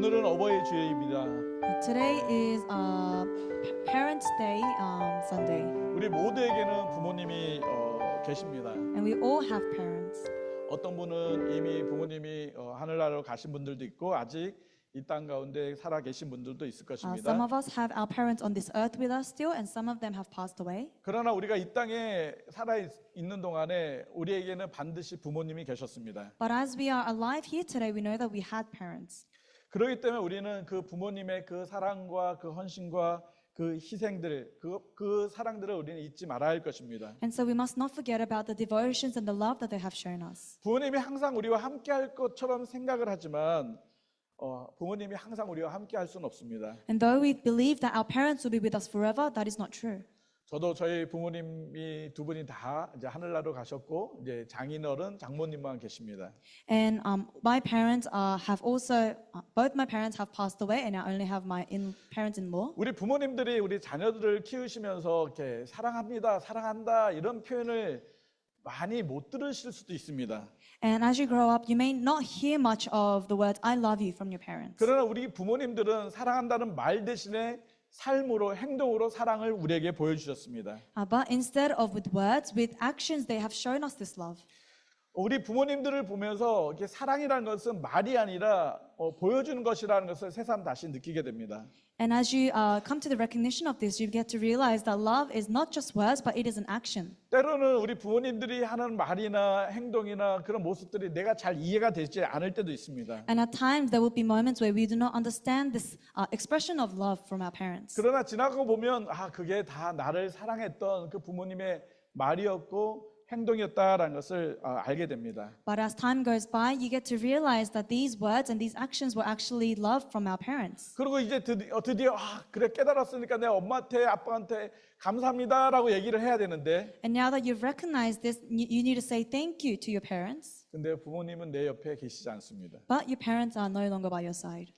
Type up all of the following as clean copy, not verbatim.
오늘은 어버이 주일입니다. Today is Parents' Day Sunday, 우리 모두에게는 부모님이 계십니다. and we all have parents. 어떤 분은 이미 부모님이 하늘나라로 가신 분들도 있고 아직 이 땅 가운데 살아 계신 분들도 있을 것입니다. Some of us have our parents on this earth with us still, and some of them have passed away. 그러나 우리가 이 땅에 살아 있는 동안에 우리에게는 반드시 부모님이 계셨습니다. But as we are alive here today, we know that we had parents. 그렇기 때문에 우리는 그 부모님의 그 사랑과 그 헌신과 그 희생들, 그 사랑들을 우리는 잊지 말아야 할 것입니다. And so we must not forget about the devotions and the love that they have shown us. 부모님이 항상 우리와 함께 할 것처럼 생각을 하지만 부모님이 항상 우리와 함께 할 수는 없습니다. And though we believe that our parents will be with us forever, that is not true. 저도 저희 부모님이 두 분이 다 이제 하늘나라로 가셨고 이제 장인어른, 장모님만 계십니다. And my parents have also, both my parents have passed away, and I only have my parents-in-law. 우리 부모님들이 우리 자녀들을 키우시면서 이렇게 사랑합니다, 사랑한다 이런 표현을 많이 못 들으실 수도 있습니다. And as you grow up, you may not hear much of the words "I love you" from your parents. 그러나 우리 부모님들은 사랑한다는 말 대신에 삶으로 행동으로 사랑을 우리에게 보여주셨습니다. But instead of with words, with actions, they have shown us this love. 우리 부모님들을 보면서 이렇게 사랑이라는 것은 말이 아니라 보여주는 것이라는 것을 새삼 다시 느끼게 됩니다. And as you come to the recognition of this, you get to realize that love is not just words, but it is an action. 때로는 우리 부모님들이 하는 말이나 행동이나 그런 모습들이 내가 잘 이해가 되지 않을 때도 있습니다. And at times, there will be moments where we do not understand this expression of love from our parents. 그러나 지나고 보면 그게 다 나를 사랑했던 그 부모님의 말이었고 행동이었다라는 것을 알게 됩니다. But as time goes by, you get to realize that these words and these actions were actually love from our parents. 그리고 이제 드디어 그래 깨달았으니까 내 엄마한테 아빠한테 감사합니다라고 얘기를 해야 되는데 And now that you've recognized this, you need to say thank you to your parents. 근데 부모님은 내 옆에 계시지 않습니다. But your parents are no longer by your side.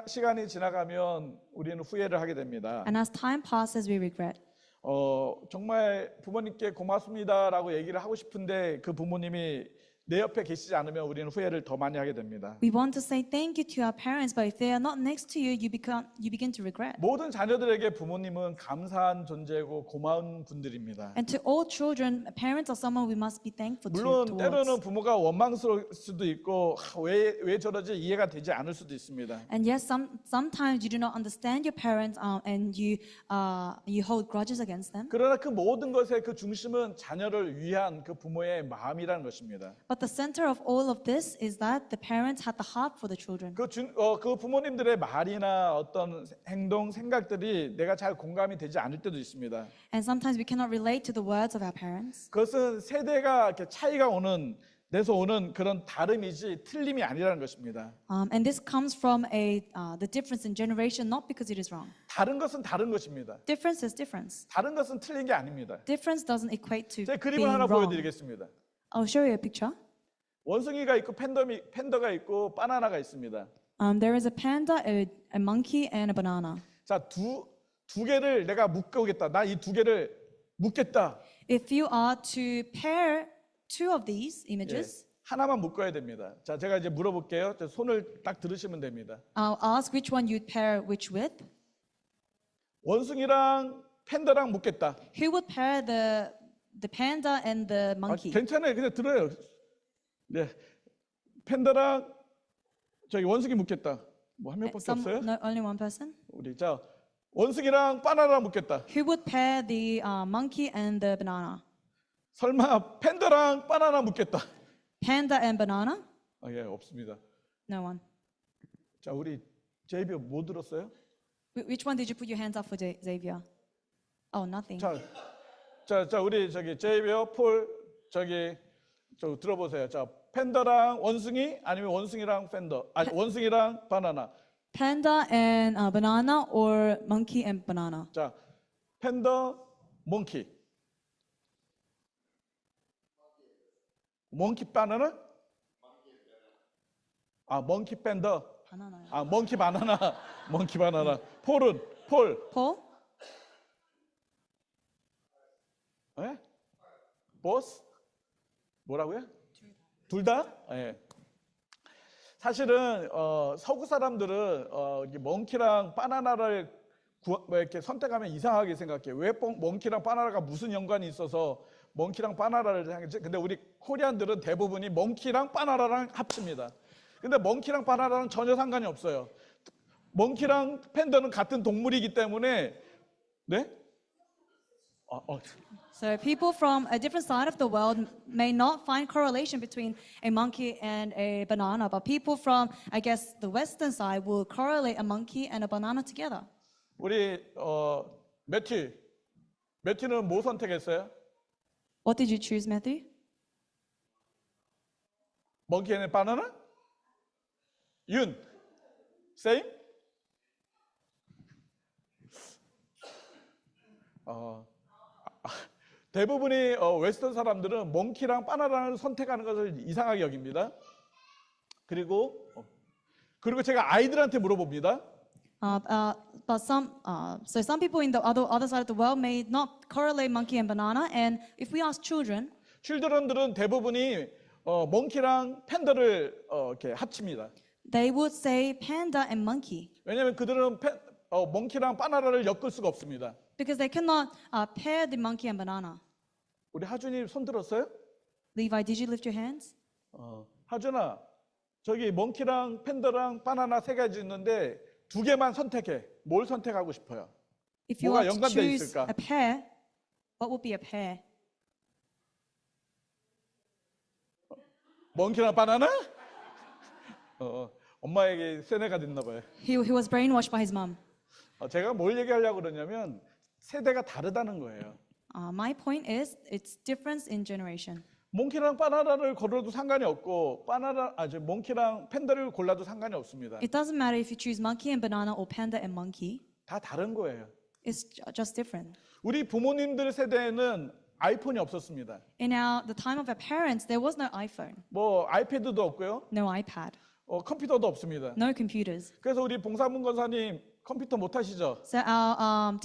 시간이 지나가면 우리는 후회를 하게 됩니다. And as time passes, we regret. 정말 부모님께 고맙습니다라고 얘기를 하고 싶은데 그 부모님이 내 옆에 계시지 않으면 우리는 후회를 더 많이 하게 됩니다. We want to say thank you to our parents, but if they are not next to you, you begin to regret. 모든 자녀들에게 부모님은 감사한 존재고 고마운 분들입니다. And to all children, parents are someone we must be thankful 물론 때로는 towards. 부모가 원망스러울 수도 있고 왜 저러지 이해가 되지 않을 수도 있습니다. And yes, sometimes you do not understand your parents, and you hold grudges against them. 그러나 그 모든 것의 그 중심은 자녀를 위한 그 부모의 마음이라는 것입니다. But the center of all of this is that the parents had the heart for the children. 그 부모님들의 말이나 어떤 행동, 생각들이 내가 잘 공감이 되지 않을 때도 있습니다. And sometimes we cannot relate to the words of our parents. 그것은 세대가 이렇게 차이가 내서 오는 그런 다름이지 틀림이 아니라는 것입니다. And this comes from the difference in generation, not because it is wrong. 다른 것은 다른 것입니다. Difference is difference. 다른 것은 틀린 게 아닙니다. Difference doesn't equate to 제가 그림을 being 하나 wrong. 보여드리겠습니다. I'll show you a picture. 원숭이가 있고 팬더가 있고 바나나가 있습니다. There is a panda, a monkey, and a banana. 자, 두 개를 내가 묶어오겠다. 나 이 두 개를 묶겠다. If you are to pair two of these images, 하나만 묶어야 됩니다. 자, 제가 이제 물어볼게요. 손을 딱 들으시면 됩니다. I'll ask which one you'd pair which with. 원숭이랑 팬더랑 묶겠다. Who would pair the panda and the monkey? 괜찮아요. 그냥 들어요. 네, 팬더랑 저기 원숭이 묶겠다. 뭐 한 명밖에 없어요? No, only one person. 우리 자 원숭이랑 바나나랑 묶겠다. Who would pair the monkey and the banana? 설마 팬더랑 바나나 묶겠다. Panda and banana? 예, 없습니다. No one. 자, 우리 제이비 뭐 들었어요? Which one did you put your hands up for, Xavier? Oh, nothing. 자, 우리 저기 제이비어 폴 저 들어보세요. 자, 팬더랑 원숭이 아니면 원숭이랑 팬더 아니 원숭이랑 바나나. Panda and banana or monkey and banana? 자, 팬더 몽키. 몽키 바나나? 몽키 팬더. 바나나요. 몽키 바나나. 몽키 바나나. 폴은 폴. Paul? 예? 보스? 뭐라고요? 둘 다? 예. 사실은 서구 사람들은 이게 멍키랑 바나나를 뭐 이렇게 선택하면 이상하게 생각해요. 왜 멍키랑 바나나가 무슨 연관이 있어서 멍키랑 바나나를 하겠지? 근데 우리 코리안들은 대부분이 멍키랑 바나나랑 합칩니다. 근데 멍키랑 바나나랑 전혀 상관이 없어요. 멍키랑 팬더는 같은 동물이기 때문에 네? So people from a different side of the world may not find correlation between a monkey and a banana, but people from, I guess, the western side will correlate a monkey and a banana together. 우리 매튜는 뭐 선택했어요? What did you choose, Matthew? 멍키 앤 바나나? 윤, same? 대부분의 웨스턴 사람들은 멍키랑 바나나를 선택하는 것을 이상하게 여깁니다. 그리고 제가 아이들한테 물어봅니다. But some people in the other side of the world may not correlate monkey and banana. And if we ask children, 칠드런들은 대부분이 멍키랑 팬더를 이렇게 합칩니다. they would say panda and monkey 왜냐하면 그들은 멍키랑 바나나를 엮을 수가 없습니다. because they cannot pair the monkey and banana. 우리 하준이 손 들었어요? Levi, did you lift your hands? 하준아, 저기 멍키랑 팬더랑 바나나 세 가지 있는데 두 개만 선택해. 뭘 선택하고 싶어요? If you 뭐가 were to 연관돼 choose 있을까? a pair, what would be a pair? 멍키랑 바나나? 엄마에게 세뇌가 됐나 봐요. He was brainwashed by his mom. 제가 뭘 얘기하려고 그러냐면 세대가 다르다는 거예요. My point is, it's difference in generation. 몽키랑 바나나를 걸어도 상관이 없고 몽키랑 팬더를 골라도 상관이 없습니다. It doesn't matter if you choose monkey and banana or panda and monkey. 다 다른 거예요. It's just different. 우리 부모님들 세대에는 아이폰이 없었습니다. In the time of our parents, there was no iPhone, 뭐 아이패드도 없고요. no iPad, 컴퓨터도 없습니다. no computers. 그래서 우리 봉사문 권사님 컴퓨터 못 하시죠? So our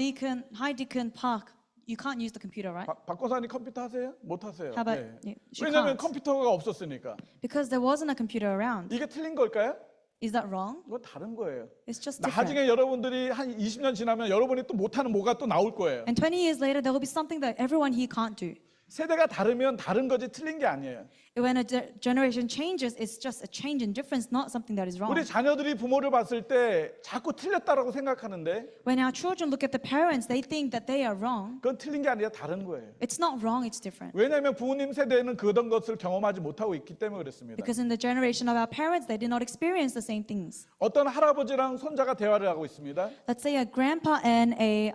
High Deacon Park, you can't use the computer, right? 박 권사님 컴퓨터 하세요? 못 하세요. How about 네. she 왜냐하면 can't? 컴퓨터가 없었으니까. Because there wasn't a computer around. 이게 틀린 걸까요? Is that wrong? 이건 다른 거예요. It's just different. 나중에 여러분들이 한 20년 지나면 여러분이 또 못하는 뭐가 또 나올 거예요. And 20 years later, there will be something that everyone here can't do. 세대가 다르면 다른 거지 틀린 게 아니에요. When a generation changes, it's just a change in difference, not something that is wrong. 우리 자녀들이 부모를 봤을 때 자꾸 틀렸다라고 생각하는데 When our children look at the parents, they think that they are wrong. 그건 틀린 게 아니라 다른 거예요. It's not wrong, it's different. 왜냐하면 부모님 세대에는 그런 것을 경험하지 못하고 있기 때문에 그렇습니다. Because in the generation of our parents, they did not experience the same things. 어떤 할아버지랑 손자가 대화를 하고 있습니다. Let's say a grandpa and a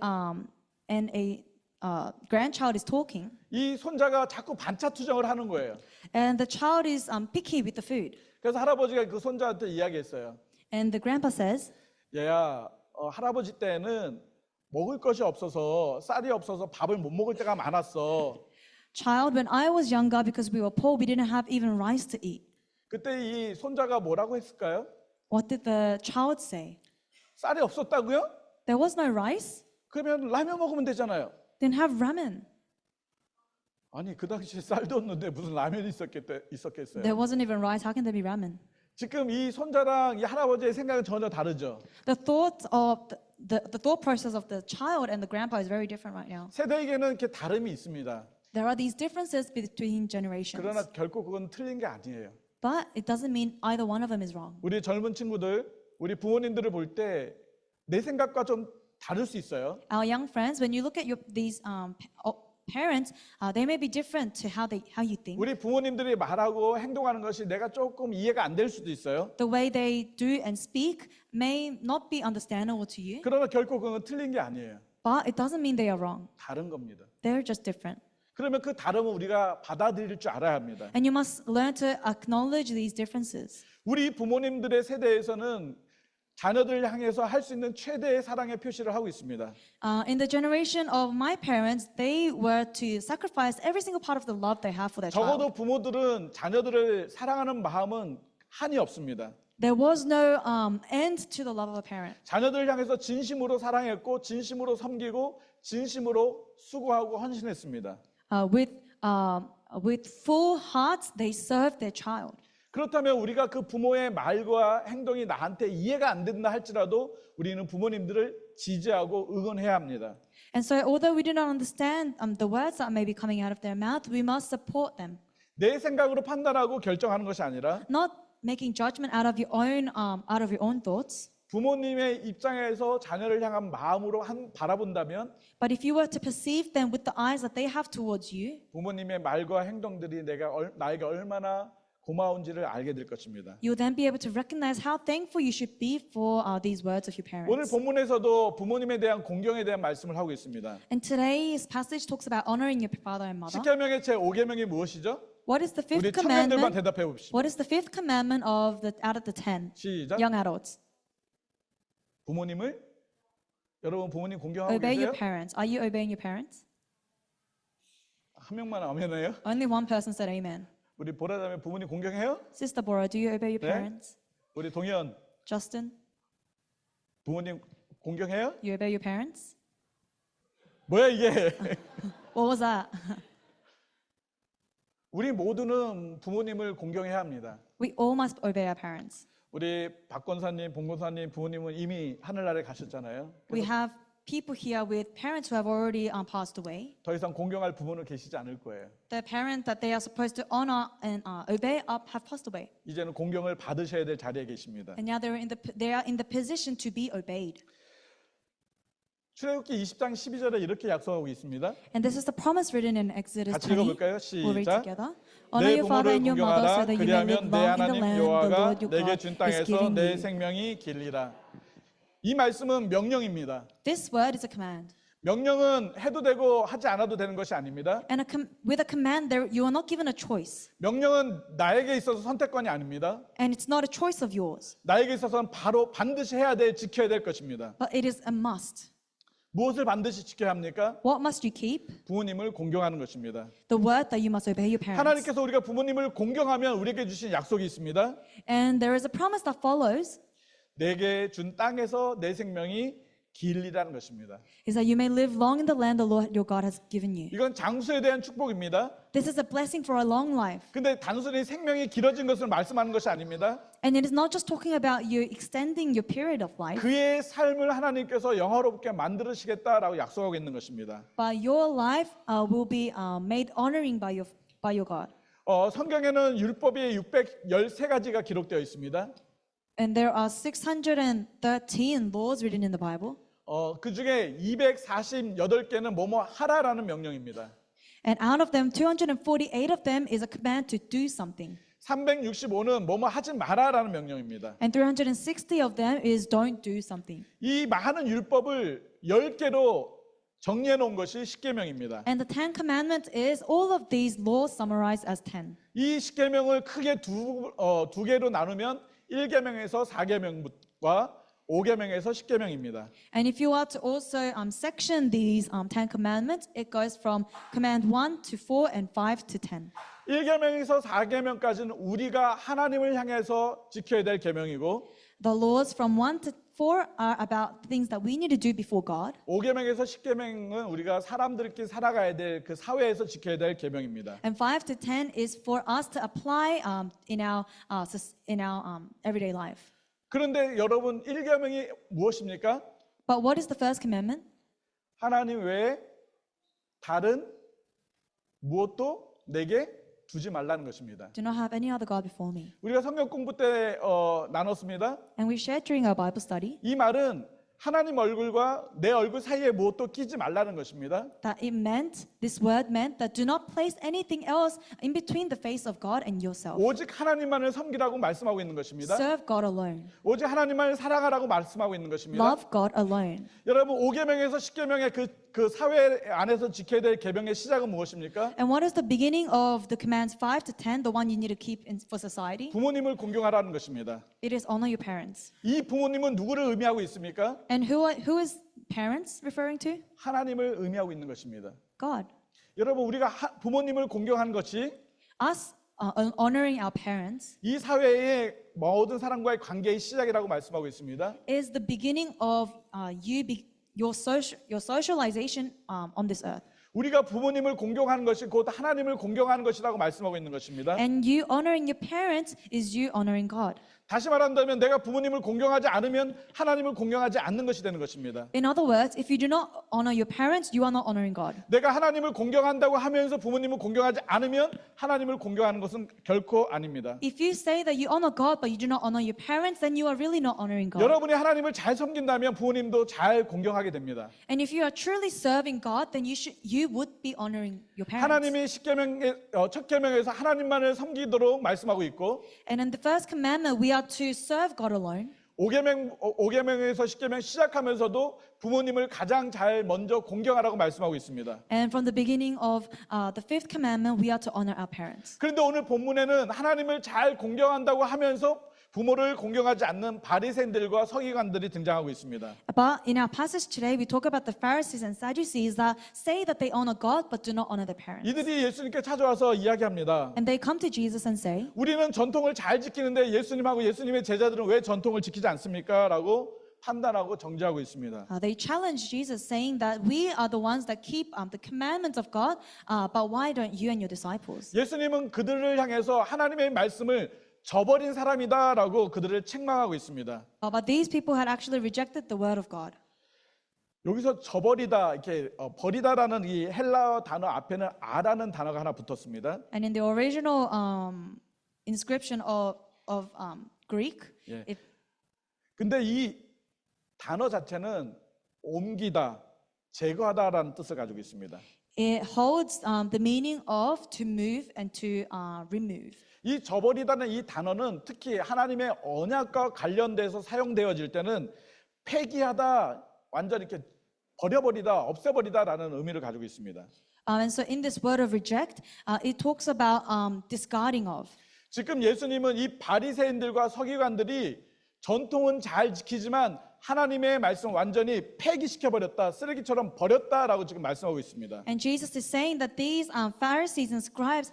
grandchild is talking, 이 손자가 자꾸 반찬 투정을 하는 거예요. and the child is picky with the food. 그래서 할아버지가 그 손자한테 이야기했어요. And the grandpa says, 얘야, 할아버지 때는 먹을 것이 없어서 쌀이 없어서 밥을 못 먹을 때가 많았어. child, when I was younger, because we were poor, we didn't have even rice to eat. 그때 이 손자가 뭐라고 했을까요? What did the child say? 쌀이 없었다고요? There was no rice? 그러면 라면 먹으면 되잖아요. Then have ramen. 아니 그 당시에 쌀도 없는데 무슨 라면이 있었겠어요. There wasn't even rice. How can there be ramen? 지금 이 손자랑 이 할아버지의 생각은 전혀 다르죠. The thought of the thought process of the child and the grandpa is very different right now. 세대에게는 이렇게 다름이 있습니다. There are these differences between generations. 그러나 결코 그건 틀린 게 아니에요. But it doesn't mean either one of them is wrong. 우리 젊은 친구들, 우리 부모님들을 볼 때 내 생각과 좀 다를 수 있어요. Our young friends, when you look at these parents, they may be different to how you think. 우리 부모님들이 말하고 행동하는 것이 내가 조금 이해가 안 될 수도 있어요. The way they do and speak may not be understandable to you, 그러나 결코 그건 틀린 게 아니에요. but it doesn't mean they are wrong. 다른 겁니다. They're just different. 그러면 그 다름을 우리가 받아들일 줄 알아야 합니다. And you must learn to acknowledge these differences. 우리 부모님들의 세대에서는 자녀들을 향해서 할 수 있는 최대의 사랑의 표시를 하고 있습니다. In the generation of my parents, they were to sacrifice every single part of the love they have for their child. 적어도 부모들은 자녀들을 사랑하는 마음은 한이 없습니다. There was no end to the love of a parent. 자녀들을 향해서 진심으로 사랑했고 진심으로 섬기고 진심으로 수고하고 헌신했습니다. With full hearts, they served their child. 그렇다면 우리가 그 부모의 말과 행동이 나한테 이해가 안 된다 할지라도 우리는 부모님들을 지지하고 응원해야 합니다. And so, although we do not understand the words that may be coming out of their mouth, we must support them, 내 생각으로 판단하고 결정하는 것이 아니라 not making judgment out of your own thoughts. 부모님의 입장에서 자녀를 향한 마음으로 바라본다면 But if you were to perceive them with the eyes that they have towards you, 부모님의 말과 행동들이 나에게 얼마나 고마운지를 알게 될 것입니다. you'll then be able to recognize how thankful you should be for these words of your 오늘 parents. 본문에서도 부모님에 대한 공경에 대한 말씀을 하고 있습니다. And today's passage talks about honoring your father and mother. 십계명의 제 5계명이 무엇이죠? What is the 우리 fifth 청년들만 commandment? 대답해 봅시다. What is the fifth commandment out of the 10? 시작. Young adults. 부모님을 여러분 부모님 공경하고 Obey 계세요? your parents. Are you obeying your parents? 한 명만 아멘해요? Only one person said amen. 우리 보라자매 부모님 공경해요? Sister Bora, do you obey your 네. parents? 우리 동현 Justin, 부모님 공경해요? you obey your parents? 뭐야 이게? What was that? 우리 모두는 부모님을 공경해야 합니다. We all must obey our parents. 우리 박 권사님, 봉 권사님 부모님은 이미 하늘나라에 가셨잖아요. We have people here with parents who have already passed away. 더 이상 공경할 부모는 계시지 않을 거예요. The parent that they are supposed to honor and obey have passed away. 이제는 공경을 받으셔야 될 자리에 계십니다. And now they are in the position to be obeyed. 출애굽기 20장 12절에 이렇게 약속하고 있습니다. And this is the promise written in Exodus 같이 20. 읽어볼까요? We'll read 시작. together. Honor 내 your father 부모를 and your mother so 공경하라. that you may live 그리하면 내 long in the 하나님 land the 여호와가 Lord your 내게 God 준 is 땅에서 giving 내 you. 생명이 길리라. 이 말씀은 명령입니다. This word is a command. 명령은 해도 되고 하지 않아도 되는 것이 아닙니다. And with a command, you are not given a choice. 명령은 나에게 있어서 선택권이 아닙니다. And it's not a choice of yours, 나에게 있어서는 바로 반드시 해야 될, 지켜야 될 것입니다. but it is a must. 무엇을 반드시 지켜야 합니까? What must you keep? 부모님을 공경하는 것입니다. The word that you must obey your parents. 하나님께서 우리가 부모님을 공경하면 우리에게 주신 약속이 있습니다. And there is a promise that follows, 내게 준 땅에서 내 생명이 길리라는 것입니다. is that you may live long in the land the Lord your God has given you. 이건 장수에 대한 축복입니다. This is a blessing for a long life. 근데 단순히 생명이 길어진 것을 말씀하는 것이 아닙니다. And it is not just talking about you extending your period of life, 그의 삶을 하나님께서 영화롭게 만드시겠다라고 약속하고 있는 것입니다. but your life will be made honoring by your God. 성경에는 율법이 613가지가 기록되어 있습니다. And there are 613 laws written in the Bible. 그 중에 248개는 뭐뭐 하라라는 명령입니다. And out of them, 248 of them is a command to do something. 365는 뭐뭐 하지 마라라는 명령입니다. And 360 of them is don't do something. 이 많은 율법을 10개로 정리해 놓은 것이 십계명입니다. And the 10 commandments is all of these laws summarized as 10. 이 십계명을 크게 두 개로 나누면 1계명에서 4계명과 5계명에서 10계명입니다. And if you are to also section these 10 commandments, it goes from command 1 to 4 and 5 to 10. 1계명에서 4계명까지는 우리가 하나님을 향해서 지켜야 될 계명이고 The laws from 1 to 4 are about things that we need to do before God. 5계명에서 10계명은 우리가 사람들끼리 살아가야 될 그 사회에서 지켜야 될 계명입니다. And 5 to 10 is for us to apply in our everyday life. 그런데 여러분 1계명이 무엇입니까? But what is the first commandment? 하나님 외에 다른 무엇도 내게 두지 말라는 것입니다. Do not have any other God before me. 우리가 성경 공부 때 나눴습니다. And we shared during our Bible study 이 말은 하나님 얼굴과 내 얼굴 사이에 무엇도 끼지 말라는 것입니다. that this word meant that do not place anything else in between the face of God and yourself. 오직 하나님만을 섬기라고 말씀하고 있는 것입니다. Serve God alone. 오직 하나님만을 사랑하라고 말씀하고 있는 것입니다. Love God alone. 여러분 5계명에서 10계명의 그 사회 안에서 지켜야 될 계명의 시작은 무엇입니까? And what is the beginning of the commands 5 to 10, the one you need to keep for society? 부모님을 공경하라는 것입니다. It is honor your parents. 이 부모님은 누구를 의미하고 있습니까? And who is parents referring to? 하나님을 의미하고 있는 것입니다. God. 여러분 우리가 부모님을 공경하는 것이 Us honoring our parents 이 사회의 모든 사람과의 관계의 시작이라고 말씀하고 있습니다. is the beginning of your socialization on this earth. 우리가 부모님을 공경하는 것이 곧 하나님을 공경하는 것이라고 말씀하고 있는 것입니다. And you honoring your parents is you honoring God. 다시 말한다면 내가 부모님을 공경하지 않으면 하나님을 공경하지 않는 것이 되는 것입니다. In other words, if you do not honor your parents, you are not honoring God. 내가 하나님을 공경한다고 하면서 부모님을 공경하지 않으면 하나님을 공경하는 것은 결코 아닙니다. If you say that you honor God but you do not honor your parents, then you are really not honoring God. 여러분이 하나님을 잘 섬긴다면 부모님도 잘 공경하게 됩니다. And if you are truly serving God, then you would be honoring your parents. 하나님이 첫 계명에서 하나님만을 섬기도록 말씀하고 있고 And in the first commandment, we are to serve God alone. 5계명에서 10계명 시작하면서도 부모님을 가장 잘 먼저 공경하라고 말씀하고 있습니다. And from the beginning of the fifth commandment, we are to honor our parents. 그런데 오늘 본문에는 하나님을 잘 공경한다고 하면서 부모를 공경하지 않는 바리새인들과 서기관들이 등장하고 있습니다. But in our passage today, we talk about the Pharisees and Sadducees that say that they honor God but do not honor their parents. 이들이 예수님께 찾아와서 이야기합니다. And they come to Jesus and say, 우리는 전통을 잘 지키는데 예수님하고 예수님의 제자들은 왜 전통을 지키지 않습니까? 라고 판단하고 정죄하고 있습니다. they challenge Jesus, saying that we are the ones that keep the commandments of God, but why don't you and your disciples? 예수님은 그들을 향해서 하나님의 말씀을 저버린 사람이다라고 그들을 책망하고 있습니다. But these people had actually rejected the word of God. 여기서 저버리다 이렇게 버리다라는 이 헬라어 단어 앞에는 아라는 단어가 하나 붙었습니다. And in the original inscription of Greek, 예. it, 근데 이 단어 자체는 옮기다, 제거하다라는 뜻을 가지고 있습니다. it holds the meaning of to move and to remove. 이 저버리다는 이 단어는 특히 하나님의 언약과 관련돼서 사용되어질 때는 폐기하다, 완전히 이렇게 버려버리다, 없애버리다라는 의미를 가지고 있습니다. And so in this word of reject, it talks about discarding of. 지금 예수님은 이 바리새인들과 서기관들이 전통은 잘 지키지만 하나님의 말씀 완전히 폐기시켜버렸다, 쓰레기처럼 버렸다라고 지금 말씀하고 있습니다. And Jesus is saying that these Pharisees and scribes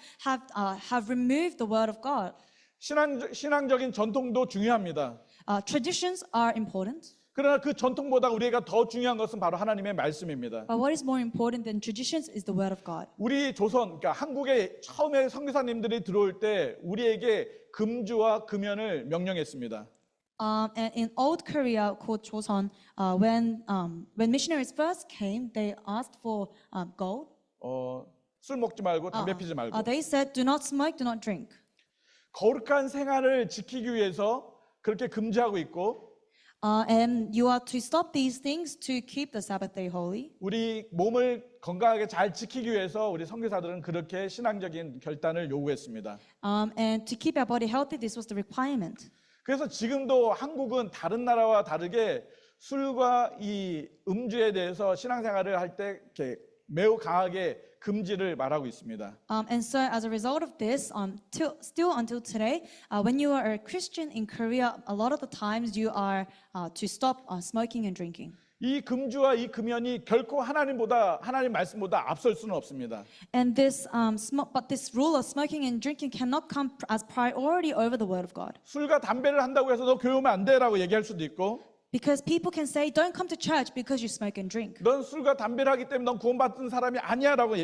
have removed the word of God. 신앙적인 전통도 중요합니다. Traditions are important, 그러나 그 전통보다 우리가 더 중요한 것은 바로 하나님의 말씀입니다. but what is more important than traditions is the word of God. 우리 조선, 그러니까 한국에 처음에 선교사님들이 들어올 때 우리에게 금주와 금연을 명령했습니다. And in old Korea, called Joseon, when missionaries first came, they asked for gold. 술 먹지 말고 담배 피지 말고. They said, "Do not smoke, do not drink." 거룩한 생활을 지키기 위해서 그렇게 금지하고 있고, And you are to stop these things to keep the Sabbath day holy. 우리 몸을 건강하게 잘 지키기 위해서 우리 선교사들은 그렇게 신앙적인 결단을 요구했습니다. And to keep our body healthy, this was the requirement. 그래서 지금도 한국은 다른 나라와 다르게 술과 이 음주에 대해서 신앙생활을 할 때 이렇게 매우 강하게 금지를 말하고 있습니다. And so, as a result of this, still until today, when you are a Christian in Korea, a lot of the times you are to stop smoking and drinking. 이 금주와 이 금연이 결코 하나님 말씀보다 앞설 수는 없습니다. And this, but this rule of smoking and drinking cannot come as priority over the word of God. 술과 담배를 한다고 해서 너 교회 오면 안 돼라고 얘기할 수도 있고, Because people can say, "Don't come to church because you smoke and drink." 넌 술과 담배를 하기 때문에 넌 구원받은 사람이 아니야라고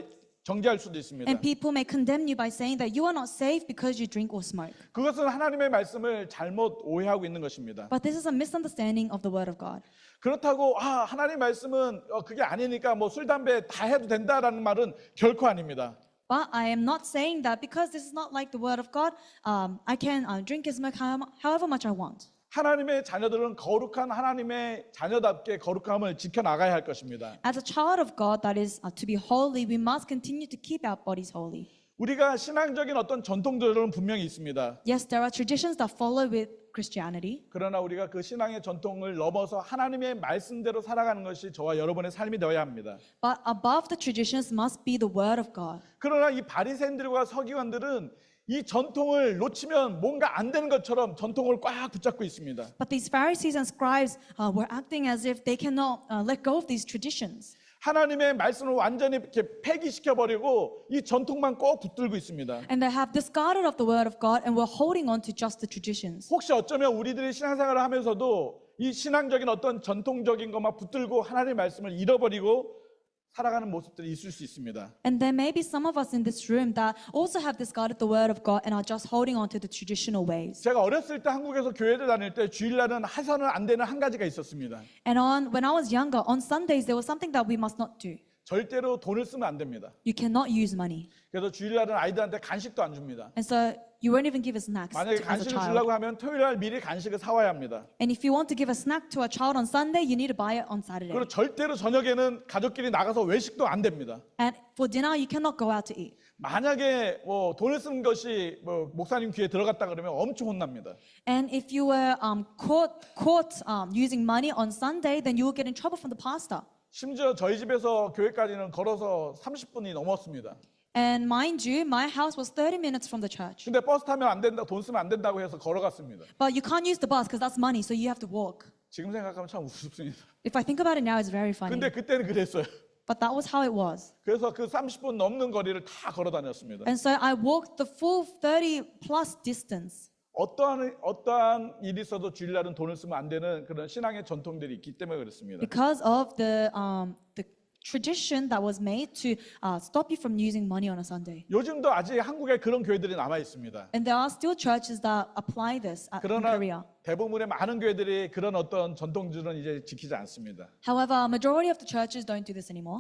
정죄할 수도 있습니다. And people may condemn you by saying that you are not saved because you drink or smoke. 그것은 하나님의 말씀을 잘못 오해하고 있는 것입니다. But this is a misunderstanding of the word of God. 그렇다고 하나님 말씀은 그게 아니니까 뭐 술 담배 다 해도 된다라는 말은 결코 아닙니다. But I am not saying that because this is not like the word of God. I can drink and smoke however much I want. 하나님의 자녀들은 거룩한 하나님의 자녀답게 거룩함을 지켜나가야 할 것입니다. As a child of God that is to be holy, we must continue to keep our bodies holy. 우리가 신앙적인 어떤 전통들은 분명히 있습니다. Yes, there are traditions that follow with Christianity. 그러나 우리가 그 신앙의 전통을 넘어서 하나님의 말씀대로 살아가는 것이 저와 여러분의 삶이 되어야 합니다. But above the traditions must be the word of God. 그러나 이 바리새인들과 서기관들은 이 전통을 놓치면 뭔가 안 되는 것처럼 전통을 꽉 붙잡고 있습니다. But these Pharisees and scribes were acting as if they cannot let go of these traditions. 하나님의 말씀을 완전히 이렇게 폐기시켜 버리고 이 전통만 꼭 붙들고 있습니다. And they have discarded of the word of God and were holding on to just the traditions. 혹시 어쩌면 우리들이 신앙생활을 하면서도 이 신앙적인 어떤 전통적인 것만 붙들고 하나님의 말씀을 잃어버리고 살아가는 모습들이 있을 수 있습니다. And there may be some of us in this room that also have discarded the word of God and are just holding on to the traditional ways. 제가 어렸을 때 한국에서 교회를 다닐 때 주일날은 해서는 안 되는 한 가지가 있었습니다. And when I was younger, on Sundays, there was something that we must not do. 절대로 돈을 쓰면 안 됩니다. You cannot use money. 그래서 주일날은 아이들한테 간식도 안 줍니다. And so you won't even give a snack 만약에 as a 간식을 child. 주려고 하면 토요일날 미리 간식을 사와야 합니다. And if you want to give a snack to a child on Sunday, you need to buy it on Saturday. 그리고 절대로 저녁에는 가족끼리 나가서 외식도 안 됩니다. And for dinner, you cannot go out to eat. 만약에 뭐 돈을 쓴 것이 뭐 목사님 귀에 들어갔다 그러면 엄청 혼납니다. And if you were caught using money on Sunday, then you will get in trouble from the pastor. 심지어 저희 집에서 교회까지는 걸어서 30분이 넘었습니다. And mind you, my house was 30 minutes from the church. 근데 버스 타면 안 된다, 돈 쓰면 안 된다고 해서 걸어갔습니다. But you can't use the bus because that's money, so you have to walk. 지금 생각하면 참 우습습니다. If I think about it now, it's very funny. 근데 그때는 그랬어요. But that was how it was. 그래서 그 30분 넘는 거리를 다 걸어 다녔습니다. And so I walked the full 30 plus distance. 어떠한 일이 있어도 주일날은 돈을 쓰면 안 되는 그런 신앙의 전통들이 있기 때문에 그렇습니다. Because of the tradition that was made to stop you from using money on a Sunday. 요즘도 아직 한국에 그런 교회들이 남아 있습니다. And there are still churches that apply this in 그러나 Korea. 대부분의 많은 교회들이 그런 어떤 전통들은 이제 지키지 않습니다. However, a majority of the churches don't do this anymore.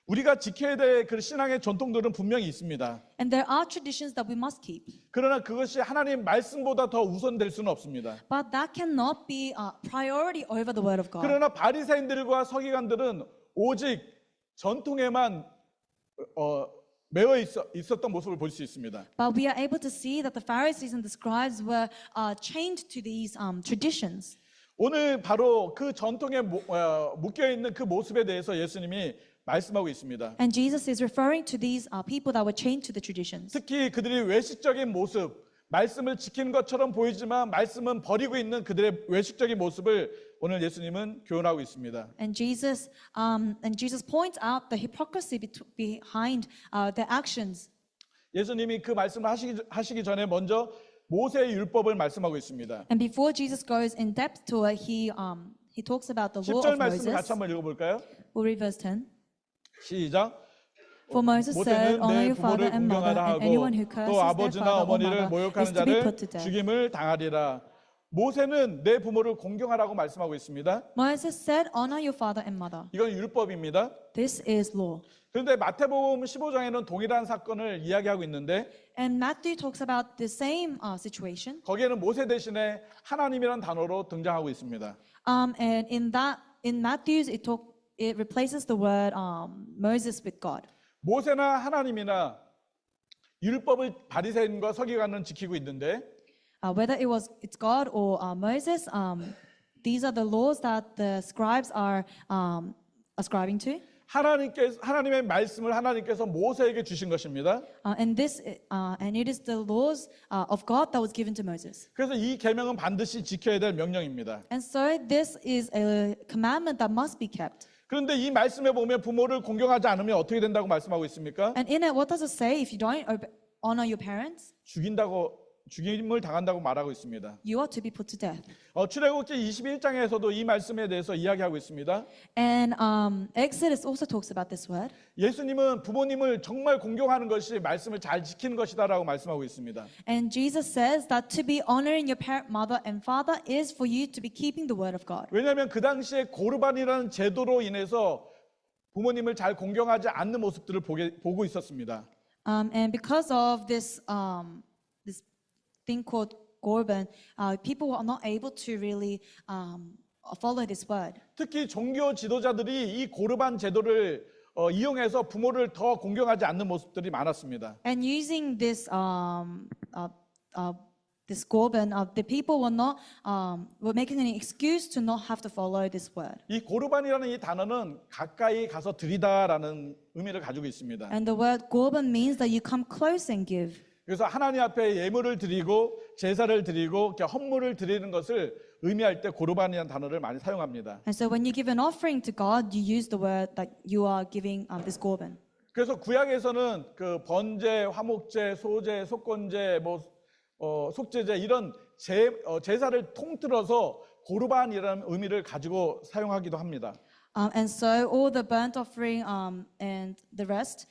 우리가 지켜야 될 그 신앙의 전통들은 분명히 있습니다. And there are traditions that we must keep. 그러나 그것이 하나님 말씀보다 더 우선될 수는 없습니다. But that cannot be a priority over the word of God. 그러나 바리새인들과 서기관들은 오직 전통에만 매여 있었던 모습을 볼 수 있습니다. But we are able to see that the Pharisees and the scribes were chained to these traditions. 오늘 바로 그 전통에 묶여 있는 그 모습에 대해서 예수님이 말씀하고 있습니다. And Jesus is referring to these people that were chained to the traditions. 특히 그들이 외식적인 모습, 말씀을 지키는 것처럼 보이지만 말씀은 버리고 있는 그들의 외식적인 모습을 오늘 예수님은 교훈하고 있습니다. And Jesus points out the hypocrisy behind their actions. 예수님이 그 말씀을 하시기 전에 먼저 모세의 율법을 말씀하고 있습니다. And before Jesus goes in depth to it, he talks about the law 10절 of 말씀을 Moses. 같이 한번 읽어볼까요? We'll read verse 10. 시작. For Moses said, 모세는 honor 내 your father 부모를 and mother, 공경하라 and 하고 anyone who curses 또 their 아버지나 father or 어머니를 mother is 모욕하는 to be 자를 put to death. 죽임을 당하리라. 모세는 내 부모를 공경하라고 말씀하고 있습니다. Moses said, honor your father and mother. 이건 율법입니다. This is law. 그런데 마태복음 15장에는 동일한 사건을 이야기하고 있는데 And Matthew talks about the same situation. 거기에는 모세 대신에 하나님이란 단어로 등장하고 있습니다. And in Matthew's, it replaces the word Moses with God. 모세나 하나님이나 율법을 바리새인과 서기관은 지키고 있는데 Whether it's God or Moses, these are the laws that the scribes are ascribing to. 하나님의 말씀을 하나님께서 모세에게 주신 것입니다. And it is the laws of God that was given to Moses. 그래서 이 계명은 반드시 지켜야 될 명령입니다. And so this is a commandment that must be kept. 그런데 이 말씀에 보면 부모를 공경하지 않으면 어떻게 된다고 말씀하고 있습니까? And in it, what does it say? If you don't honor your parents, 죽임을 당한다고 말하고 있습니다. you are to be put to death. 출애굽기 21장에서도 이 말씀에 대해서 이야기하고 있습니다. And Exodus also talks about this word. 예수님은 부모님을 정말 공경하는 것이 말씀을 잘 지키는 것이다라고 말씀하고 있습니다. And Jesus says that to be honoring your mother and father is for you to be keeping the word of God. 왜냐하면 그 당시에 고르반이라는 제도로 인해서 부모님을 잘 공경하지 않는 모습들을 보고 있었습니다. And because of this thing called Korban, people were not able to really follow this word. 특히 종교 지도자들이 이 고르반 제도를 이용해서 부모를 더 공경하지 않는 모습들이 많았습니다. And using this this Korban, the people were making an excuse to not have to follow this word. 이 고르반이라는 이 단어는 가까이 가서 드리다라는 의미를 가지고 있습니다. And the word Korban means that you come close and give. 그래서 하나님 앞에 예물을 드리고 제사를 드리고 이렇게 헌물을 드리는 것을 의미할 때 고르반이라는 단어를 많이 사용합니다. And so when you give an offering to God, you use the word that you are giving this Korban. 그래서 구약에서는 그 번제, 화목제, 소제, 속건제, 속제제 이런 제사를 통틀어서 고르반이라는 의미를 가지고 사용하기도 합니다. And so all the burnt offering and the rest,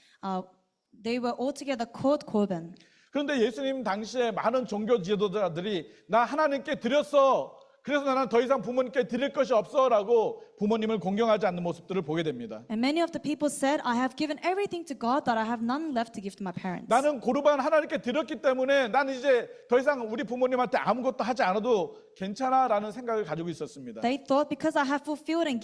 they were altogether called korban. 그런데 예수님 당시에 많은 종교 지도자들이 나 하나님께 드렸어. 그래서 나는 더 이상 부모님께 드릴 것이 없어라고 부모님을 공경하지 않는 모습들을 보게 됩니다. And many of the people said, I have given everything to God that I have none left to give to my parents. 나는 고르반 하나님께 드렸기 때문에 나는 이제 더 이상 우리 부모님한테 아무것도 하지 않아도 괜찮아라는 생각을 가지고 있었습니다. They thought because I have fulfilled and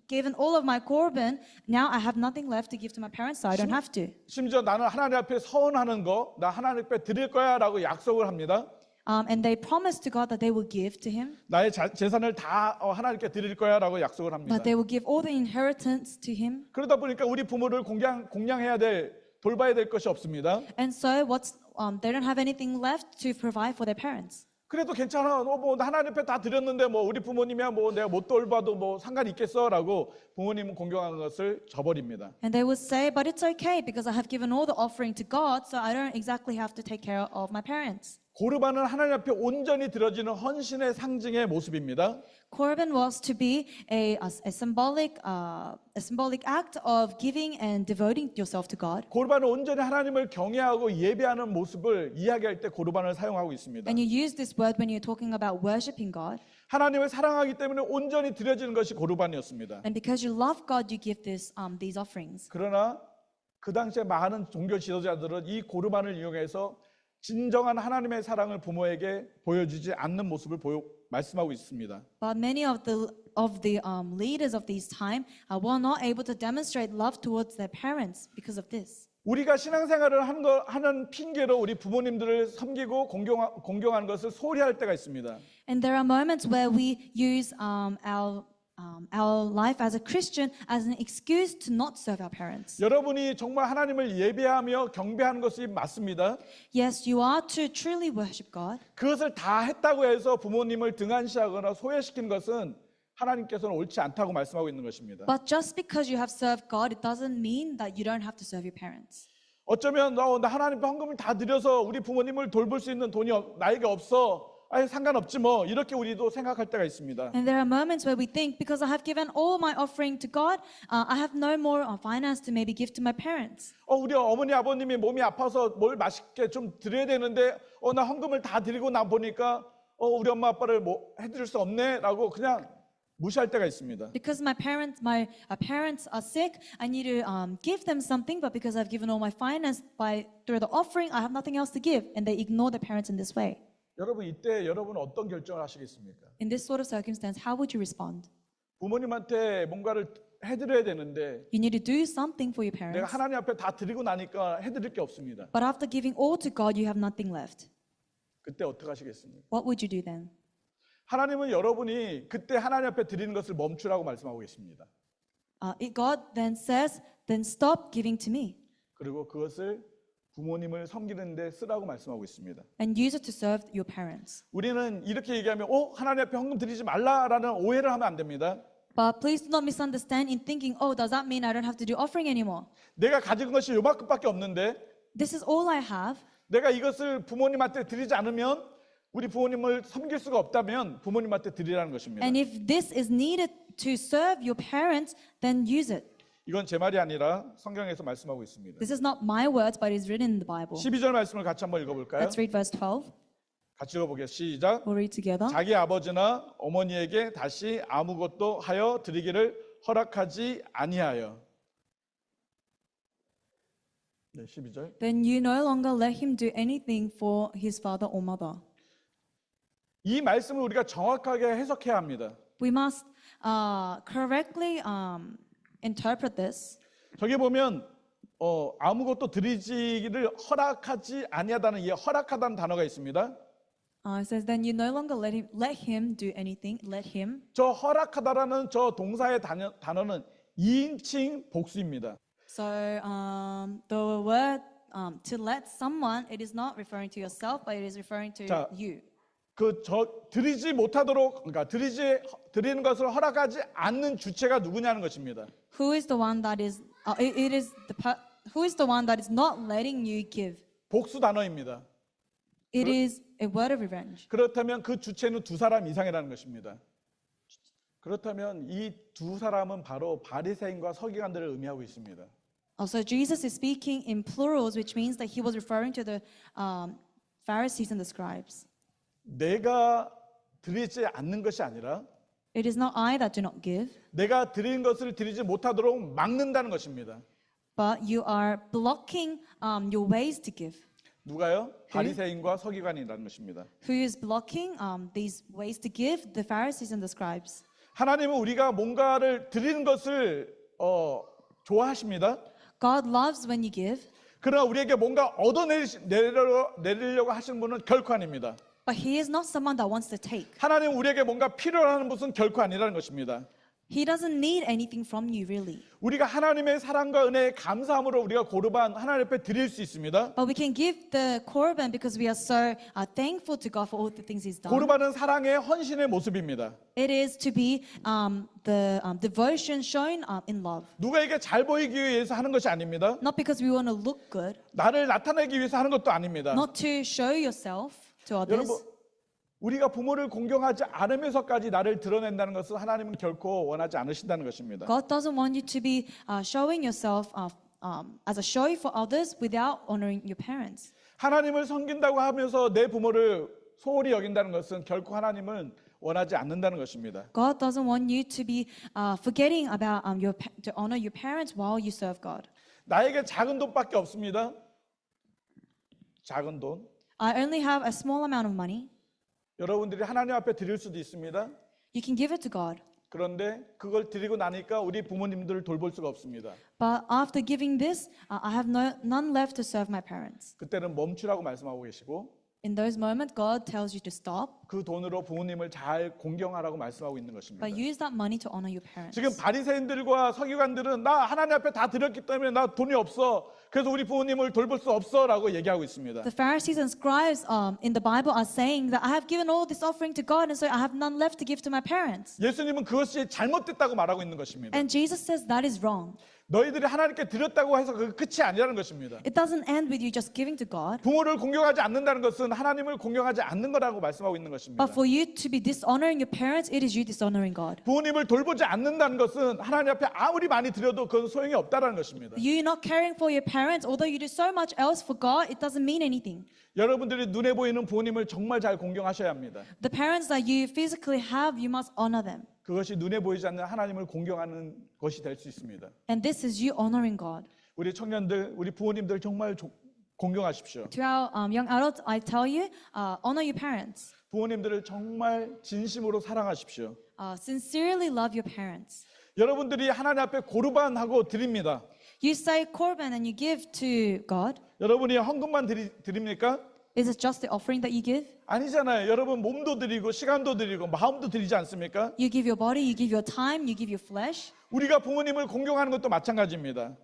given all of my korban, now I have nothing left to give to my parents, so I don't have to. 심지어 나는 하나님 앞에 서원하는 거, 나 하나님 앞에 드릴 거야라고 약속을 합니다. And they promised to God that they will give to Him, 나의 재산을 다 하나님께 드릴 거야라고 약속을 합니다. that they will give all the inheritance to Him. 그러다 보니까 우리 부모를 공양해야 될, 돌봐야 될 것이 없습니다. And so they don't have anything left to provide for their parents. 그래도 괜찮아. 뭐 하나님 앞에 다 드렸는데 뭐 우리 부모님이야 뭐 내가 못 돌봐도 뭐 상관이 있겠어라고 부모님은 공경하는 것을 저버립니다. And they would say, but it's okay because I have given all the offering to God, so I don't exactly have to take care of my parents. 고르반은 하나님 앞에 온전히 드려지는 헌신의 상징의 모습입니다. Korban was to be a symbolic act of giving and devoting yourself to God. 고르반은 온전히 하나님을 경외하고 예배하는 모습을 이야기할 때 고르반을 사용하고 있습니다. And you use this word when you're talking about worshiping God. 하나님을 사랑하기 때문에 온전히 드려지는 것이 고르반이었습니다. And because you love God, you give these offerings. 그러나 그 당시에 많은 종교 지도자들은 이 고르반을 이용해서 진정한 하나님의 사랑을 부모에게 보여주지 않는 모습을 말씀하고 있습니다. But many of the leaders of this time were not able to demonstrate love towards their parents because of this. 우리가 신앙생활을 하는 핑계로 우리 부모님들을 섬기고 공경하는 것을 소홀히 할 때가 있습니다. And there are moments where we use our life as a Christian as an excuse to not serve our parents. 여러분이 정말 하나님을 예배하며 경배하는 것이 맞습니다. Yes, you are to truly worship God. 그것을 다 했다고 해서 부모님을 등한시하거나 소외시키는 것은 하나님께서는 옳지 않다고 말씀하고 있는 것입니다. But just because you have served God, it doesn't mean that you don't have to serve your parents. 어쩌면 나 하나님께 헌금을 다 드려서 우리 부모님을 돌볼 수 있는 돈이 나에게 없어. 아니 상관없지 뭐 이렇게 우리도 생각할 때가 있습니다. And there are moments where we think, because I have given all my offering to God, I have no more finance to maybe give to my parents. 우리 어머니 아버님이 몸이 아파서 뭘 맛있게 좀 드려야 되는데 나 헌금을 다 드리고 나 보니까 우리 엄마 아빠를 뭐 해드릴 수 없네라고 그냥 무시할 때가 있습니다. Because my parents are sick, I need to give them something, but because I've given all my finance through the offering, I have nothing else to give, and they ignore their parents in this way. 여러분 이때 여러분은 어떤 결정을 하시겠습니까? In this sort of circumstance, how would you respond? 부모님한테 뭔가를 해드려야 되는데 You need to do something for your 내가 parents, 하나님 앞에 다 드리고 나니까 해드릴 게 없습니다. but after giving all to God, you have nothing left. 그때 어떻게 하시겠습니까? What would you do then? 하나님은 여러분이 그때 하나님 앞에 드리는 것을 멈추라고 말씀하고 계십니다. God then says, then stop giving to me 그리고 그것을 부모님을 섬기는 데 쓰라고 말씀하고 있습니다. and use it to serve your parents. 우리는 이렇게 얘기하면 하나님 앞에 헌금 드리지 말라라는 오해를 하면 안 됩니다. But please do not misunderstand in thinking, does that mean I don't have to do offering anymore? 내가 가진 것이 요만큼밖에 없는데 This is all I have. 내가 이것을 부모님한테 드리지 않으면 우리 부모님을 섬길 수가 없다면 부모님한테 드리라는 것입니다. And if this is needed to serve your parents, then use it. 이건 제 말이 아니라 성경에서 말씀하고 있습니다. This is not my words, but it's written in the Bible. 12절 말씀을 같이 한번 읽어볼까요? Let's read verse 12. 같이 읽어보겠습니다. 시작. We'll read together. 자기 아버지나 어머니에게 다시 아무것도 하여 드리기를 허락하지 아니하여. 네, 12절. Then you no longer let him do anything for his father or mother. 이 말씀을 우리가 정확하게 해석해야 합니다. We must correctly interpret this. 저기 보면 아무것도 드리지를 허락하지 아니하다는 이 허락하다는 단어가 있습니다. It says, then you no longer let him do anything. Let him. 저 허락하다라는 저 동사의 단어는 2인칭 복수입니다. So the word to let someone, it is not referring to yourself, but it is referring to 자, you. 드리지 못하도록, 그러니까 드리는 것을 허락하지 않는 주체가 누구냐는 것입니다. Who is the one that is? Who is the one that is not letting you give? 복수 단어입니다. It is a word of revenge. 그렇다면 그 주체는 두 사람 이상이라는 것입니다. 그렇다면 이 두 사람은 바로 바리새인과 서기관들을 의미하고 있습니다. Also, Jesus is speaking in plurals, which means that he was referring to the Pharisees and the scribes. 내가 드리지 않는 것이 아니라 It is not I that do not give, 내가 드리는 것을 드리지 못하도록 막는다는 것입니다. but you are blocking your ways to give. 누가요? 바리새인과 서기관이라는 것입니다. Who is blocking these ways to give? The Pharisees and the scribes. 하나님은 우리가 뭔가를 드리는 것을 좋아하십니다. God loves when you give, 그러나 우리에게 뭔가 얻어내리려고 하시는 분은 결코 아닙니다. but he is not someone that wants to take. 하나님은 우리에게 뭔가 필요로 하는 것은 결코 아니라는 것입니다. He doesn't need anything from you, really. 우리가 하나님의 사랑과 은혜에 감사함으로 우리가 고르반 하나님 앞에 드릴 수 있습니다. But we can give the korban because we are so thankful to God for all the things He's done. 고르반은 사랑의 헌신의 모습입니다. It is to be the devotion shown in love. 누가에게 잘 보이기 위해서 하는 것이 아닙니다. Not because we want to look good, 나를 나타내기 위해서 하는 것도 아닙니다. not to show yourself to others. 여러분, 우리가 부모를 공경하지 않으면서까지 나를 드러낸다는 것은 하나님은 결코 원하지 않으신다는 것입니다. God doesn't want you to be showing yourself as a show for others without honoring your parents. 하나님을 섬긴다고 하면서 내 부모를 소홀히 여긴다는 것은 결코 하나님은 원하지 않는다는 것입니다. God doesn't want you to be forgetting about to honor your parents while you serve God. 나에게 작은 돈밖에 없습니다. 작은 돈. I only have a small amount of money. 여러분들이 하나님 앞에 드릴 수도 있습니다. You can give it to God. 그런데 그걸 드리고 나니까 우리 부모님들을 돌볼 수가 없습니다. But after giving this, I have none left to serve my parents. 그때는 멈추라고 말씀하고 계시고 In those moments, God tells you to stop, 그 돈으로 부모님을 잘 공경하라고 말씀하고 있는 것입니다. but use that money to honor your parents. 지금 바리새인들과 서기관들은 나 하나님 앞에 다 드렸기 때문에 나 돈이 없어. 그래서 우리 부모님을 돌볼 수 없어라고 얘기하고 있습니다. The Pharisees and scribes in the Bible are saying that I have given all this offering to God, and so I have none left to give to my parents. 예수님은 그것이 잘못됐다고 말하고 있는 것입니다. And Jesus says that is wrong. 너희들이 하나님께 드렸다고 해서 그 끝이 아니라는 것입니다. It doesn't end with you just giving to God. 부모를 공경하지 않는다는 것은 하나님을 공경하지 않는 거라고 말씀하고 있는 것입니다. But for you to be dishonoring your parents, it is you dishonoring God. 부모님을 돌보지 않는다는 것은 하나님 앞에 아무리 많이 드려도 그건 소용이 없다라는 것입니다. You not caring for your parents, although you do so much else for God, it doesn't mean anything. 여러분들이 눈에 보이는 부모님을 정말 잘 공경하셔야 합니다. The parents that you physically have, you must honor them. 그것이 눈에 보이지 않는 하나님을 공경하는 것이 될 수 있습니다. And this is you honoring God. 우리 청년들, 우리 부모님들 정말 공경하십시오. To our young adults, I tell you, honor your parents. 부모님들을 정말 진심으로 사랑하십시오. Sincerely love your parents. 여러분들이 하나님 앞에 고르반하고 드립니다. You say korban and you give to God. 여러분이 헌금만 드립니까? Is it just the offering that you give? 아니잖아요. 여러분 몸도 드리고 시간도 드리고 마음도 드리지 않습니까? You give your body, you give your time, you give your flesh. 우리가 부모님을 공경하는 것도 마찬가지입니다.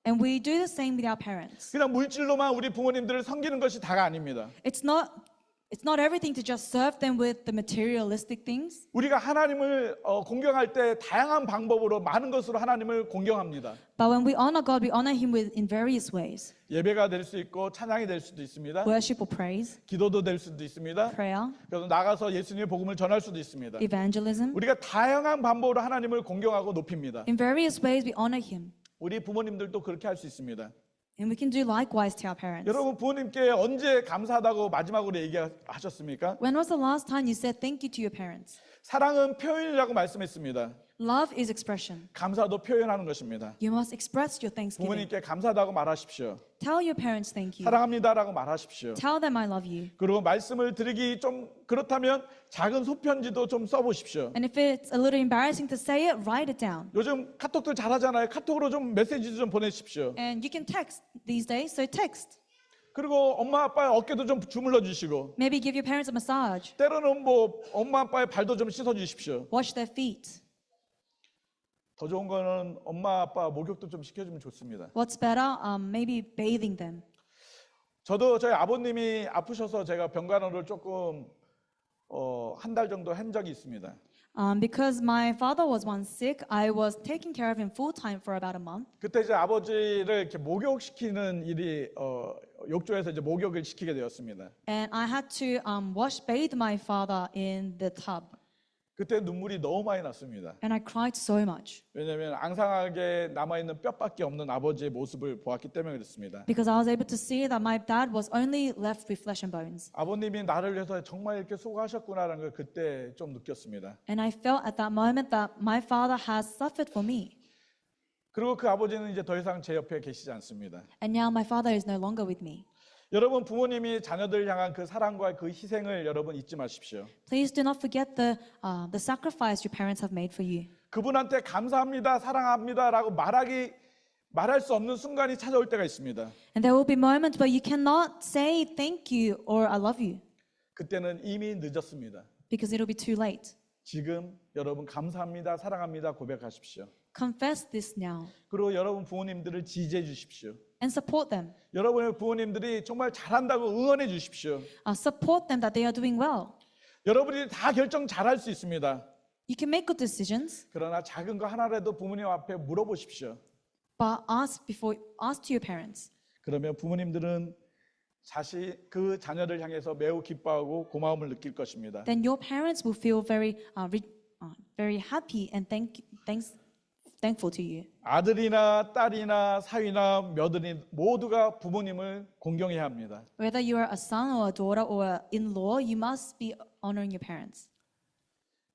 And we do the same with our parents. 그냥 물질로만 우리 부모님들을 섬기는 것이 다가 아닙니다. It's not everything to just serve them with the materialistic things. 우리가 하나님을 공경할 때 다양한 방법으로 많은 것으로 하나님을 공경합니다. But when we honor God, we honor Him in various ways. 예배가 될 수 있고 찬양이 될 수도 있습니다. Worship or praise, 기도도 될 수도 있습니다. prayer, 그래서 나가서 예수님의 복음을 전할 수도 있습니다. evangelism. 우리가 다양한 방법으로 하나님을 공경하고 높입니다. In various ways, we honor Him. 우리 부모님들도 그렇게 할 수 있습니다. And we can do likewise to our parents. 여러분 부모님께 언제 감사하다고 마지막으로 얘기하셨습니까? When was the last time you said thank you to your parents? 사랑은 표현이라고 말씀했습니다. Love is expression. 감사도 표현하는 것입니다. You must express your thanksgiving. 부모님께 감사하다고 말하십시오. Tell your parents thank you. 사랑합니다라고 말하십시오. Tell them I love you. 그리고 말씀을 드리기 좀 그렇다면 작은 소편지도 좀 써보십시오. And if it's a little embarrassing to say it, write it down. 요즘 카톡들 잘하잖아요. 카톡으로 좀 메시지도 좀 보내십시오. And you can text these days, so text. 그리고 엄마 아빠의 어깨도 좀 주물러 주시고 Maybe give your parents a massage. 때로는 뭐 엄마 아빠의 발도 좀 씻어 주십시오. Wash their feet. 더 좋은 거는 엄마 아빠 목욕도 좀 시켜주면 좋습니다. What's better? Maybe bathing them. 저도 저희 아버님이 아프셔서 제가 병간호를 조금 한 달 정도 한 적이 있습니다. Because my father was once sick, I was taking care of him full time for about a month. 그때 이제 아버지를 이렇게 목욕시키는 일이 욕조에서 이제 목욕을 시키게 되었습니다. And I had to bathe my father in the tub. 그때 눈물이 너무 많이 났습니다. And I cried so much 왜냐하면 앙상하게 남아있는 뼈밖에 없는 아버지의 모습을 보았기 때문에 그렇습니다. because I was able to see that my dad was only left with flesh and bones. 아버님이 나를 위해서 정말 이렇게 수고하셨구나라는 걸 그때 좀 느꼈습니다. And I felt at that moment that my father has suffered for me. 그리고 그 아버지는 이제 더 이상 제 옆에 계시지 않습니다. And now my father is no longer with me. 여러분 부모님이 자녀들 향한 그 사랑과 그 희생을 여러분 잊지 마십시오. Please do not forget the sacrifice your parents have made for you. 그분한테 감사합니다, 사랑합니다라고 말할 수 없는 순간이 찾아올 때가 있습니다. And there will be moments where you cannot say thank you or I love you 그때는 이미 늦었습니다. because it will be too late. 지금 여러분 감사합니다, 사랑합니다 고백하십시오. Confess this now 그리고 여러분 부모님들을 지지해 주십시오. and support them. 여러분의 부모님들이 정말 잘한다고 응원해 주십시오. Support them that they are doing well. 여러분이 다 결정 잘할 수 있습니다. You can make good decisions, 그러나 작은 거 하나라도 부모님 앞에 물어보십시오. but ask to your parents. 그러면 부모님들은 그 자녀를 향해서 매우 기뻐하고 고마움을 느낄 것입니다. Then your parents will feel very happy and thankful to you. 아들이나 딸이나 사위나 며느리 모두가 부모님을 공경해야 합니다. Whether you are a son or a daughter or an in-law, you must be honoring your parents.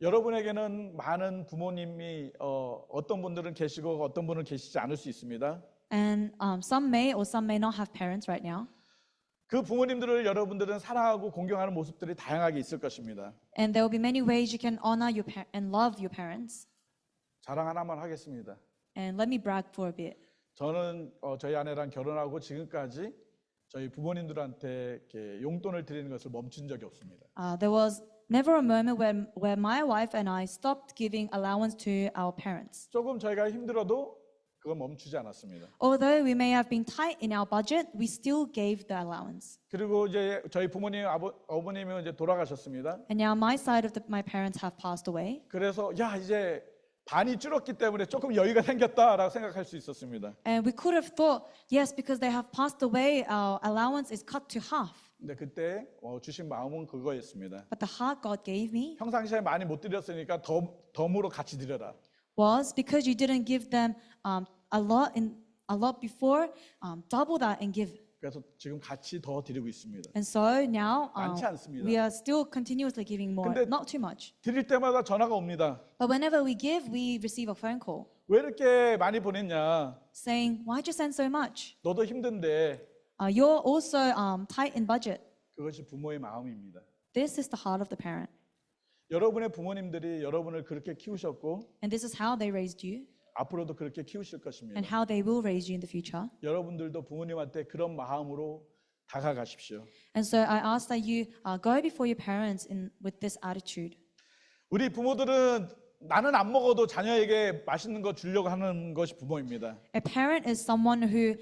여러분에게는 많은 부모님이 어떤 분들은 계시고 어떤 분은 계시지 않을 수 있습니다. And some may or some may not have parents right now. 그 부모님들을 여러분들은 사랑하고 공경하는 모습들이 다양하게 있을 것입니다. And there will be many ways you can honor and love your parents. 자랑 하나만 하겠습니다. And let me brag for a bit. 저는 저희 아내랑 결혼하고 지금까지 저희 부모님들한테 이렇게 용돈을 드리는 것을 멈춘 적이 없습니다. There was never a moment where my wife and I stopped giving allowance to our parents. 조금 저희가 힘들어도 그건 멈추지 않았습니다. Although we may have been tight in our budget, we still gave the allowance. 그리고 이제 저희 부모님 어머님은 이제 돌아가셨습니다. And now my side of my parents have passed away. 그래서 야 이제 반이 줄었기 때문에 조금 여유가 생겼다라고 생각할 수 있었습니다. And we could have thought, yes, because they have passed away, our allowance is cut to half. 근데 그때 주신 마음은 그거였습니다. But the heart God gave me 평상시에 많이 못 드렸으니까 덤으로 같이 드려라. was because you didn't give them a lot before, double that and give. 그래서 지금 같이 더 드리고 있습니다. And so now 많지 않습니다. we are still continuously giving more, 근데- not too much. 드릴 때마다 전화가 옵니다. But whenever we give, we receive a phone call 왜 이렇게 많이 보냈냐? saying, "Why'd you send so much? 너도 힘든데. You're also tight in budget." 그것이 부모의 마음입니다. This is the heart of the parent, 여러분의 부모님들이 여러분을 그렇게 키우셨고 and this is how they raised you, 앞으로도 그렇게 키우실 것입니다. and how they will raise you in the future. 여러분들도 부모님한테 그런 마음으로 다가가십시오. And so I ask that you go before your parents with this attitude. 우리 부모들은 나는 안 먹어도 자녀에게 맛있는 거 주려고 하는 것이 부모입니다. A parent is someone who,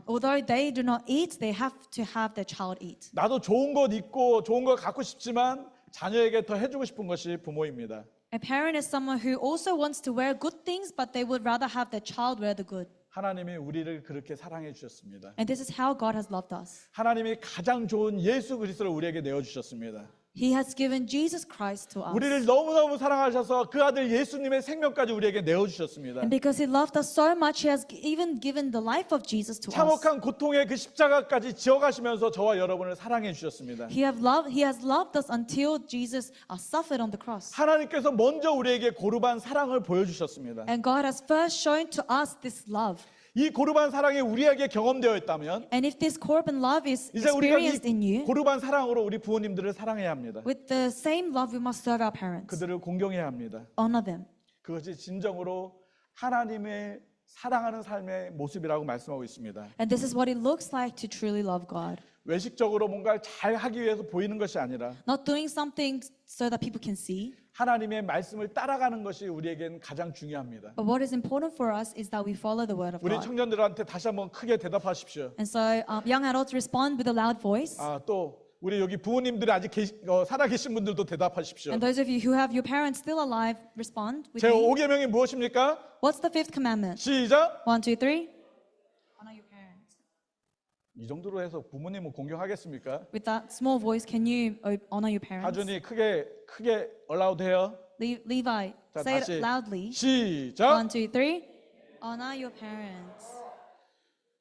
although they do not eat, they have to have their child eat. 나도 좋은 것 입고 좋은 걸 갖고 싶지만 자녀에게 더 해주고 싶은 것이 부모입니다. A parent is someone who also wants to wear good things, but they would rather have their child wear the good. 하나님이 우리를 그렇게 사랑해 주셨습니다. And this is how God has loved us. 하나님이 가장 좋은 예수 그리스도를 우리에게 내어 주셨습니다. He has given Jesus Christ to us. 우리를 너무너무 사랑하셔서 그 아들 예수님의 생명까지 우리에게 내어 주셨습니다. And because He loved us so much, He has even given the life of Jesus to us. 참혹한 고통의 그 십자가까지 지어가시면서 저와 여러분을 사랑해 주셨습니다. He has loved us until Jesus suffered on the cross. 하나님께서 먼저 우리에게 고르반 사랑을 보여주셨습니다. And God has first shown to us this love. 이 고르반 사랑이 우리에게 경험되어 있다면 And if this Corban love is 이제 우리가 experienced in 이 you, 고르반 사랑으로 우리 부모님들을 사랑해야 합니다. with the same love, we must serve our parents, 그들을 공경해야 합니다. honor them. 그것이 진정으로 하나님의 사랑하는 삶의 모습이라고 말씀하고 있습니다. And this is what it looks like to truly love God. 외식적으로 뭔가를 잘 하기 위해서 보이는 것이 아니라 Not doing something so that people can see. 하나님의 말씀을 따라가는 것이 우리에게는 가장 중요합니다. But what is important for us is that we follow the word of 우리 God. 청년들한테 다시 한번 크게 대답하십시오. And so young adults respond with a loud voice. 또 우리 여기 부모님들이 아직 살아계신 분들도 대답하십시오. And those of you who have your parents still alive, respond with 제 me. 5계명이 무엇입니까? What's the fifth commandment? 시작! 1, 2, 3. Honor your parents. 이 정도로 해서 부모님은 공경하겠습니까? With that small voice, can you honor your parents? 하준이 크게 얼라우드 해요. Levi, 자, say 다시 it loudly. 시작. 1, 2, 3. Honor your parents.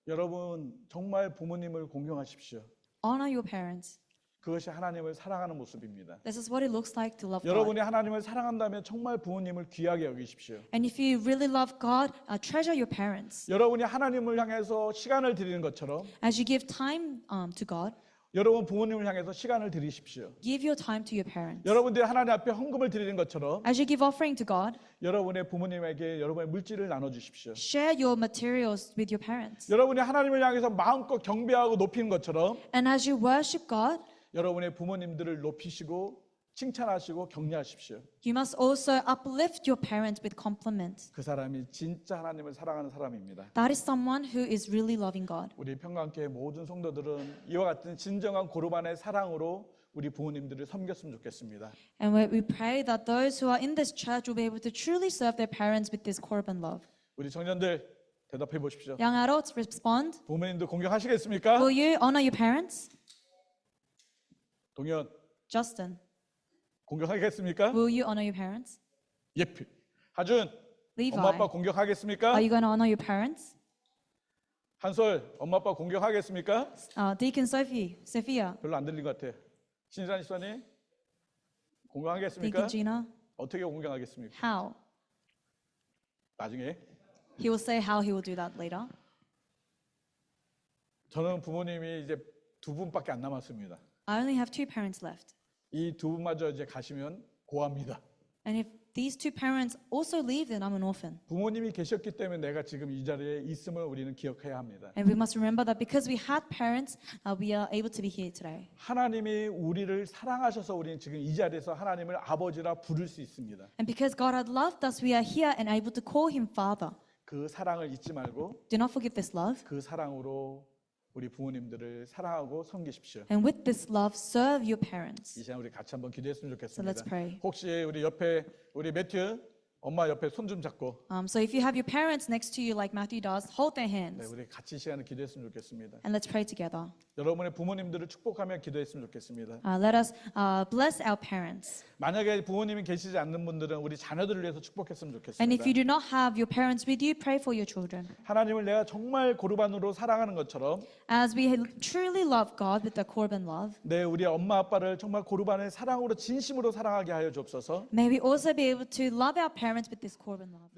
여러분 정말 부모님을 공경하십시오. Honor your parents. 그것이 하나님을 사랑하는 모습입니다. This is what it looks like to love God. 여러분이 하나님을 사랑한다면 정말 부모님을 귀하게 여기십시오. And if you really love God, treasure your parents. 여러분이 하나님을 향해서 시간을 드리는 것처럼 As you give time to God, 여러분 부모님을 향해서 시간을 드리십시오. give your time to your parents. 여러분들이 하나님 앞에 헌금을 드리는 것처럼 As you give offering to God, 여러분의 부모님에게 여러분의 물질을 나눠주십시오. share your materials with your parents. 여러분이 하나님을 향해서 마음껏 경배하고 높이는 것처럼 And as you worship God, 여러분의 부모님들을 높이시고 칭찬하시고 격려하십시오. you must also uplift your parents with compliments. 그 사람이 진짜 하나님을 사랑하는 사람입니다. That is someone who is really loving God. 우리 평강교회 모든 성도들은 이와 같은 진정한 고르반의 사랑으로 우리 부모님들을 섬겼으면 좋겠습니다. And we pray that those who are in this church will be able to truly serve their parents with this Korban love. 우리 청년들 대답해 보십시오. Young adults, respond. 부모님들 공경하시겠습니까? Will you honor your parents? 동현 Justin, 공경하겠습니까? will you honor your parents? 예필. 하준 Levi, 엄마 아빠 공경하겠습니까? are you going to honor your parents? 한솔 엄마 아빠 공경하겠습니까? Deacon Sophia, 별로 안 들린 것 같아. 신산 집사님 공경하겠습니까? Deacon Gina, 어떻게 공경하겠습니까? how? 나중에 He will say how he will do that later. 저는 부모님이 이제 두 분밖에 안 남았습니다. I only have 2 parents left. 이 두 분마저 이제 가시면 고아입니다. And if these 2 parents also leave, then I'm an orphan. 부모님이 계셨기 때문에 내가 지금 이 자리에 있음을 우리는 기억해야 합니다. And we must remember that because we had parents, we are able to be here today. 하나님이 우리를 사랑하셔서 우리는 지금 이 자리에서 하나님을 아버지라 부를 수 있습니다. And because God had loved us, we are here and able to call him Father. 그 사랑을 잊지 말고 Do not forget this love. 그 사랑으로 우리 부모님들을 사랑하고 섬기십시오. And with this love, serve your parents. 이 시간 우리 같이 한번 기도했으면 So 좋겠습니다. let's pray. 혹시 우리 옆에 우리 매튜 엄마 옆에 손 좀 잡고 So if you have your parents next to you like Matthew does, hold their 네, hands. 우리 같이 이 시간을 기도했으면 좋겠습니다. And let's pray together. 여러분의 부모님들을 축복하며 기도했으면 좋겠습니다. Let us bless our parents. 만약에 부모님이 계시지 않는 분들은 우리 자녀들을 위해서 축복했으면 And if 좋겠습니다. you do not have your parents with you, pray for your children. 하나님을 내가 정말 고르반으로 사랑하는 것처럼 As we truly love God with the Korban love, 내 우리 엄마 아빠를 정말 고르반의 사랑으로 진심으로 사랑하게 하여 주옵소서. may we also be able to love our parents with this Korban love.